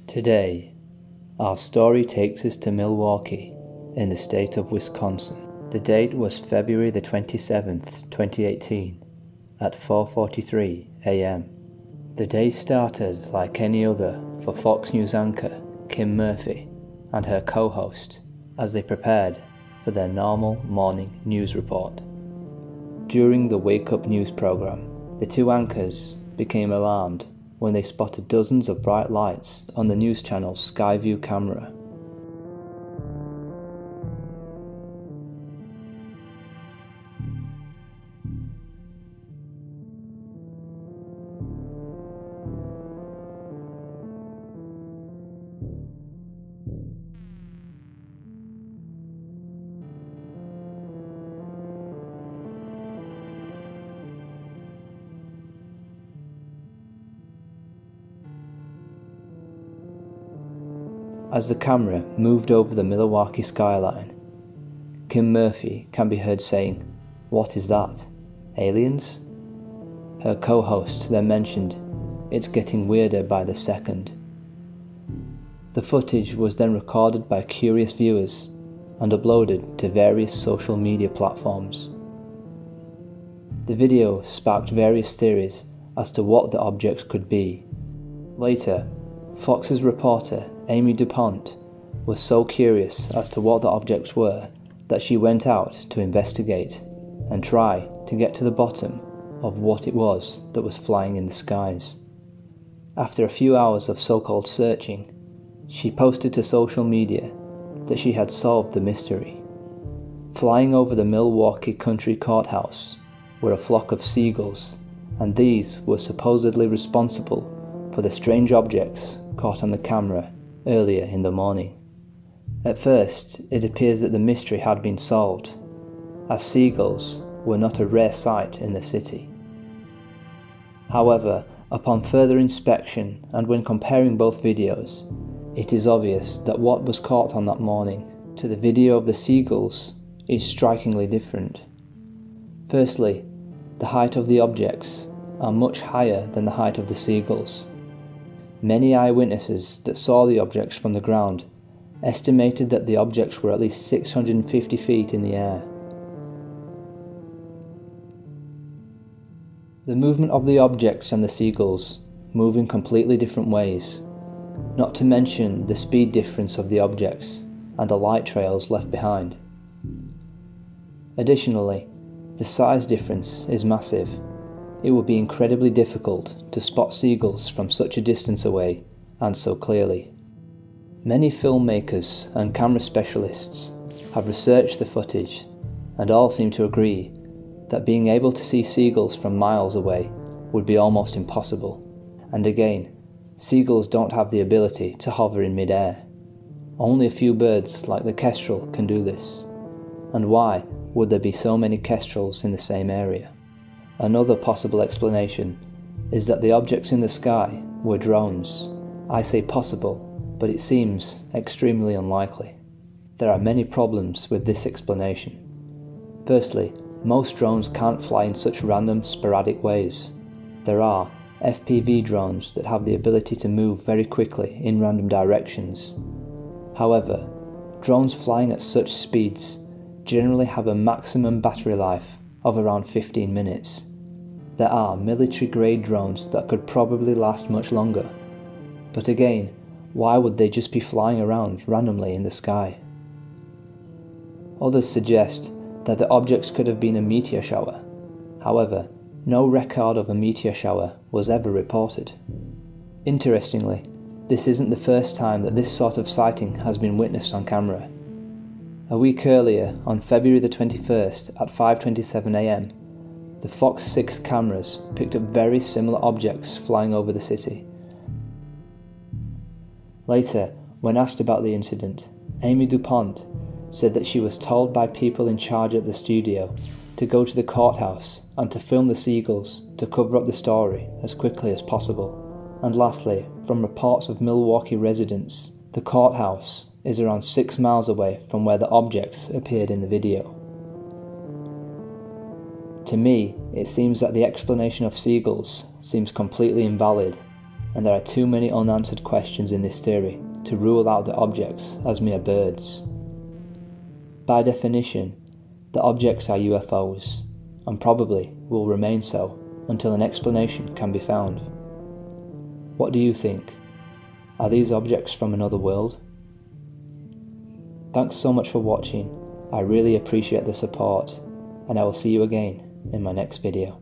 Today, our story takes us to Milwaukee, in the state of Wisconsin. The date was February the 27th, 2018, at 4:43 a.m. The day started like any other for Fox News anchor Kim Murphy and her co-host as they prepared for their normal morning news report. During the Wake Up News program, the two anchors became alarmed when they spotted dozens of bright lights on the news channel's Skyview camera. As the camera moved over the Milwaukee skyline, Kim Murphy can be heard saying, "What is that? Aliens?" Her co-host then mentioned, "It's getting weirder by the second." The footage was then recorded by curious viewers and uploaded to various social media platforms. The video sparked various theories as to what the objects could be. Later, Fox's reporter Amy DuPont was so curious as to what the objects were that she went out to investigate and try to get to the bottom of what it was that was flying in the skies. After a few hours of so-called searching, she posted to social media that she had solved the mystery. Flying over the Milwaukee Country Courthouse were a flock of seagulls, and these were supposedly responsible for the strange objects caught on the camera earlier in the morning. At first, it appears that the mystery had been solved, as seagulls were not a rare sight in the city. However, upon further inspection and when comparing both videos, it is obvious that what was caught on that morning to the video of the seagulls is strikingly different. Firstly, the height of the objects are much higher than the height of the seagulls. Many eyewitnesses that saw the objects from the ground estimated that the objects were at least 650 feet in the air. The movement of the objects and the seagulls move in completely different ways, not to mention the speed difference of the objects and the light trails left behind. Additionally, the size difference is massive. It would be incredibly difficult to spot seagulls from such a distance away and so clearly. Many filmmakers and camera specialists have researched the footage and all seem to agree that being able to see seagulls from miles away would be almost impossible. And again, seagulls don't have the ability to hover in mid-air. Only a few birds like the kestrel can do this. And why would there be so many kestrels in the same area? Another possible explanation is that the objects in the sky were drones. I say possible, but it seems extremely unlikely. There are many problems with this explanation. Firstly, most drones can't fly in such random, sporadic ways. There are FPV drones that have the ability to move very quickly in random directions. However, drones flying at such speeds generally have a maximum battery life of around 15 minutes. There are military-grade drones that could probably last much longer. But again, why would they just be flying around randomly in the sky? Others suggest that the objects could have been a meteor shower. However, no record of a meteor shower was ever reported. Interestingly, this isn't the first time that this sort of sighting has been witnessed on camera. A week earlier, on February the 21st at 5:27 a.m, the Fox 6 cameras picked up very similar objects flying over the city. Later, when asked about the incident, Amy DuPont said that she was told by people in charge at the studio to go to the courthouse and to film the seagulls to cover up the story as quickly as possible. And lastly, from reports of Milwaukee residents, the courthouse is around 6 miles away from where the objects appeared in the video. To me, it seems that the explanation of seagulls seems completely invalid, and there are too many unanswered questions in this theory to rule out the objects as mere birds. By definition, the objects are UFOs, and probably will remain so until an explanation can be found. What do you think? Are these objects from another world? Thanks so much for watching. I really appreciate the support, and I will see you again in my next video.